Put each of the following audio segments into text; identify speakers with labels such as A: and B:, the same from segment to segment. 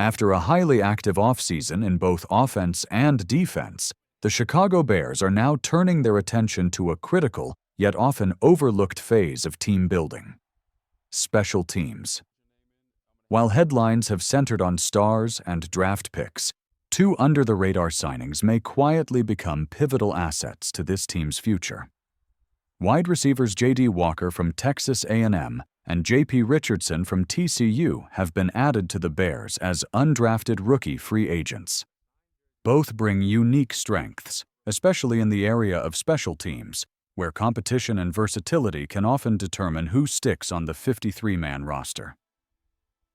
A: After a highly active offseason in both offense and defense, the Chicago Bears are now turning their attention to a critical, yet often overlooked phase of team building: special teams. While headlines have centered on stars and draft picks, two under-the-radar signings may quietly become pivotal assets to this team's future. Wide receivers Jahdae Walker from Texas A&M and JP Richardson from TCU have been added to the Bears as undrafted rookie free agents. Both bring unique strengths, especially in the area of special teams, where competition and versatility can often determine who sticks on the 53-man roster.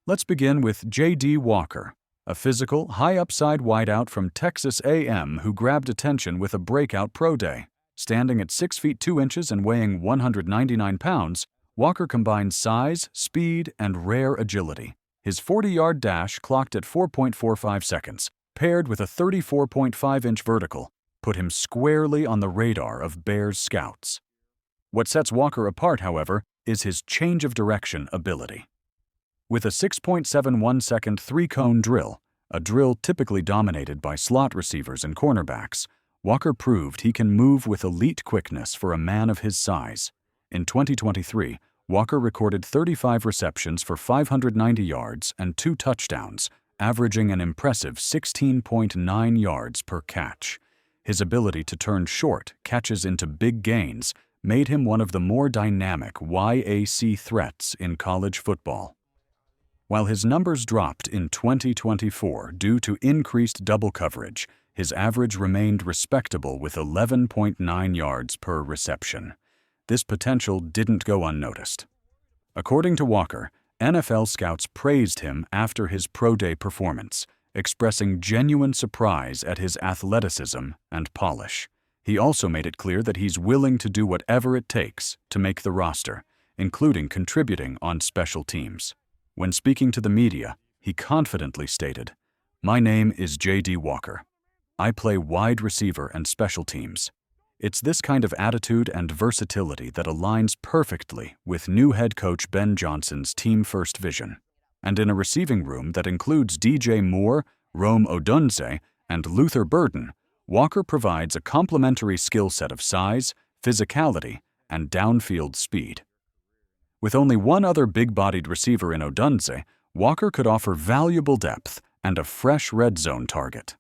A: Let's begin with Jahdae Walker, a physical, high-upside wideout from Texas A&M who grabbed attention with a breakout pro day. Standing at 6 feet 2 inches and weighing 199 pounds, Walker combines size, speed, and rare agility. His 40-yard dash, clocked at 4.45 seconds, paired with a 34.5-inch vertical, put him squarely on the radar of Bears scouts. What sets Walker apart, however, is his change-of-direction ability. With a 6.71-second three-cone drill, a drill typically dominated by slot receivers and cornerbacks, Walker proved he can move with elite quickness for a man of his size. In 2023, Walker recorded 35 receptions for 590 yards and 2 touchdowns, averaging an impressive 16.9 yards per catch. His ability to turn short catches into big gains made him one of the more dynamic YAC threats in college football. While his numbers dropped in 2024 due to increased double coverage, his average remained respectable with 11.9 yards per reception. This potential didn't go unnoticed. According to Walker, NFL scouts praised him after his pro day performance, expressing genuine surprise at his athleticism and polish. He also made it clear that he's willing to do whatever it takes to make the roster, including contributing on special teams. When speaking to the media, he confidently stated, "My name is Jahdae Walker. I play wide receiver and special teams. It's this kind of attitude and versatility that aligns perfectly with new head coach Ben Johnson's team-first vision. And in a receiving room that includes DJ Moore, Rome Odunze, and Luther Burden, Walker provides a complementary skill set of size, physicality, and downfield speed." With only one other big-bodied receiver in Odunze, Walker could offer valuable depth and a fresh red zone target.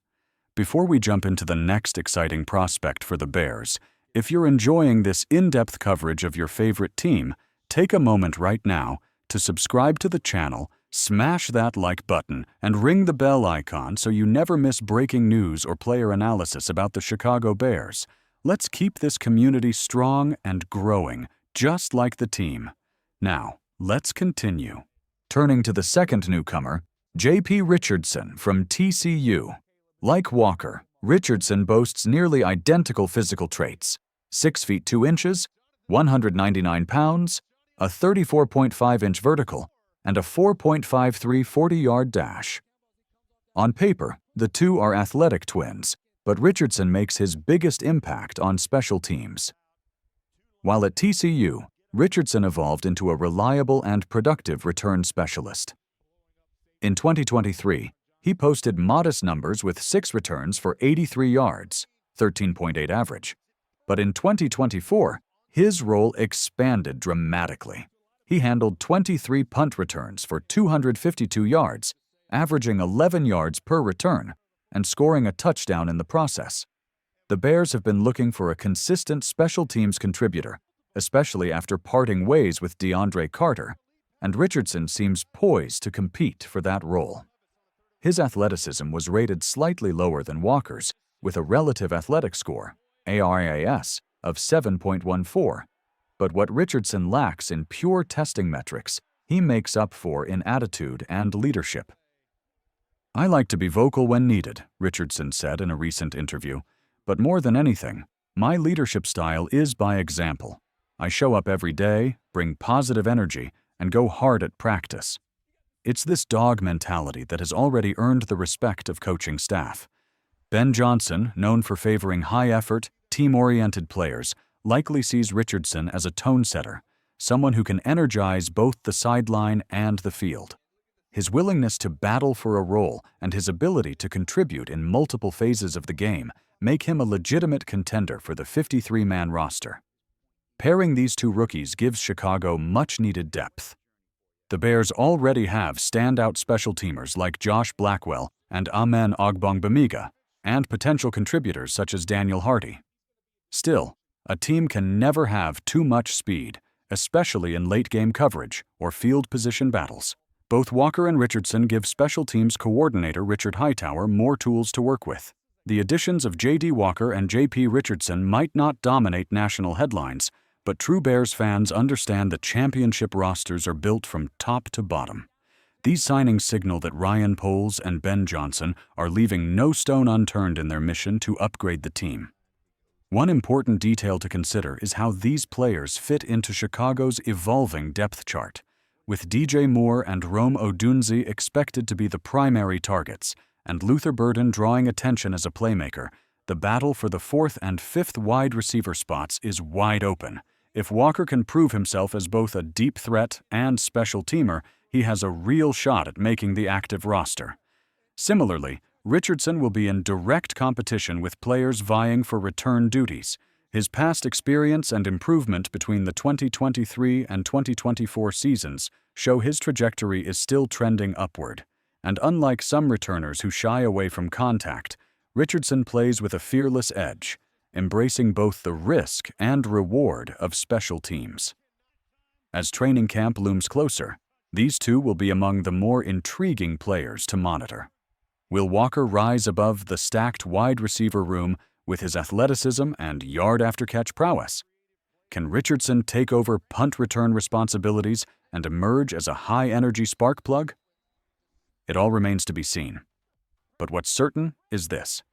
A: Before we jump into the next exciting prospect for the Bears, if you're enjoying this in-depth coverage of your favorite team, take a moment right now to subscribe to the channel, smash that like button, and ring the bell icon so you never miss breaking news or player analysis about the Chicago Bears. Let's keep this community strong and growing, just like the team. Now, let's continue. Turning to the second newcomer, JP Richardson from TCU. Like Walker, Richardson boasts nearly identical physical traits: 6 feet 2 inches, 199 pounds, a 34.5-inch vertical, and a 4.53 40-yard dash. On paper, the two are athletic twins, but Richardson makes his biggest impact on special teams. While at TCU, Richardson evolved into a reliable and productive return specialist. In 2023, he posted modest numbers with 6 returns for 83 yards, 13.8 average. But in 2024, his role expanded dramatically. He handled 23 punt returns for 252 yards, averaging 11 yards per return, and scoring a touchdown in the process. The Bears have been looking for a consistent special teams contributor, especially after parting ways with DeAndre Carter, and Richardson seems poised to compete for that role. His athleticism was rated slightly lower than Walker's, with a relative athletic score, ARAS, of 7.14, but what Richardson lacks in pure testing metrics, he makes up for in attitude and leadership. "I like to be vocal when needed," Richardson said in a recent interview, "but more than anything, my leadership style is by example. I show up every day, bring positive energy, and go hard at practice. It's this dog mentality that has already earned the respect of coaching staff." Ben Johnson, known for favoring high-effort, team-oriented players, likely sees Richardson as a tone setter, someone who can energize both the sideline and the field. His willingness to battle for a role and his ability to contribute in multiple phases of the game make him a legitimate contender for the 53-man roster. Pairing these two rookies gives Chicago much-needed depth. The Bears already have standout special teamers like Josh Blackwell and Amen Ogbongbemiga, and potential contributors such as Daniel Hardy. Still, a team can never have too much speed, especially in late-game coverage or field position battles. Both Walker and Richardson give special teams coordinator Richard Hightower more tools to work with. The additions of J.D. Walker and JP Richardson might not dominate national headlines, but true Bears fans understand that championship rosters are built from top to bottom. These signings signal that Ryan Poles and Ben Johnson are leaving no stone unturned in their mission to upgrade the team. One important detail to consider is how these players fit into Chicago's evolving depth chart. With DJ Moore and Rome Odunze expected to be the primary targets, and Luther Burden drawing attention as a playmaker, the battle for the 4th and 5th wide receiver spots is wide open. If Walker can prove himself as both a deep threat and special teamer, he has a real shot at making the active roster. Similarly, Richardson will be in direct competition with players vying for return duties. His past experience and improvement between the 2023 and 2024 seasons show his trajectory is still trending upward. And unlike some returners who shy away from contact, Richardson plays with a fearless edge, embracing both the risk and reward of special teams. As training camp looms closer, these two will be among the more intriguing players to monitor. Will Walker rise above the stacked wide receiver room with his athleticism and yard-after-catch prowess? Can Richardson take over punt return responsibilities and emerge as a high-energy spark plug? It all remains to be seen. But what's certain is this: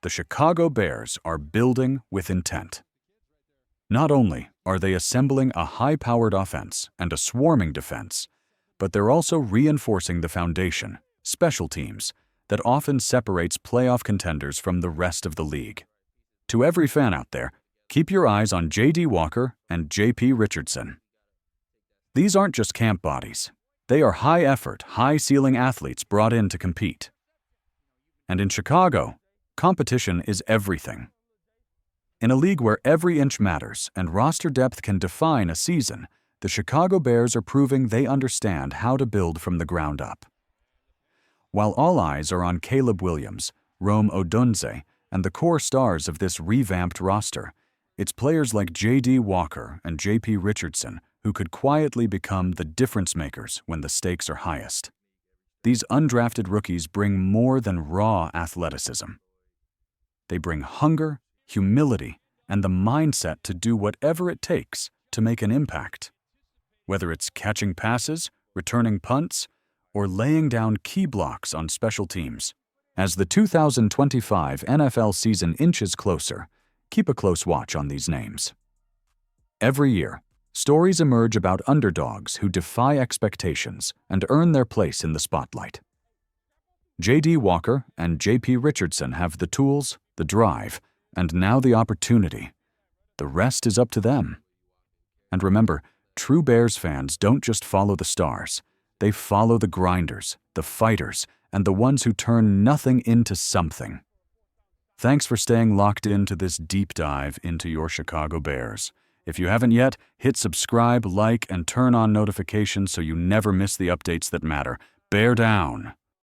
A: the Chicago Bears are building with intent. Not only are they assembling a high-powered offense and a swarming defense, but they're also reinforcing the foundation, special teams, that often separates playoff contenders from the rest of the league. To every fan out there, keep your eyes on J.D. Walker and JP Richardson. These aren't just camp bodies. They are high-effort, high-ceiling athletes brought in to compete. And in Chicago, competition is everything. In a league where every inch matters and roster depth can define a season, the Chicago Bears are proving they understand how to build from the ground up. While all eyes are on Caleb Williams, Rome Odunze, and the core stars of this revamped roster, it's players like J.D. Walker and JP Richardson who could quietly become the difference makers when the stakes are highest. These undrafted rookies bring more than raw athleticism. They bring hunger, humility, and the mindset to do whatever it takes to make an impact. Whether it's catching passes, returning punts, or laying down key blocks on special teams. As the 2025 NFL season inches closer, keep a close watch on these names. Every year, stories emerge about underdogs who defy expectations and earn their place in the spotlight. J.D. Walker and J.P. Richardson have the tools, the drive, and now the opportunity. The rest is up to them. And remember, true Bears fans don't just follow the stars. They follow the grinders, the fighters, and the ones who turn nothing into something. Thanks for staying locked into this deep dive into your Chicago Bears. If you haven't yet, hit subscribe, like, and turn on notifications so you never miss the updates that matter. Bear down!